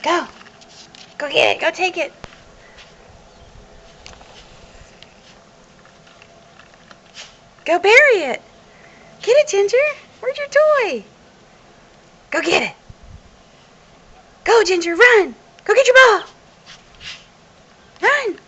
Go. Go get it. Go take it. Go bury it. Get it, Ginger. Where's your toy? Go get it. Go, Ginger. Run. Go get your ball. Run.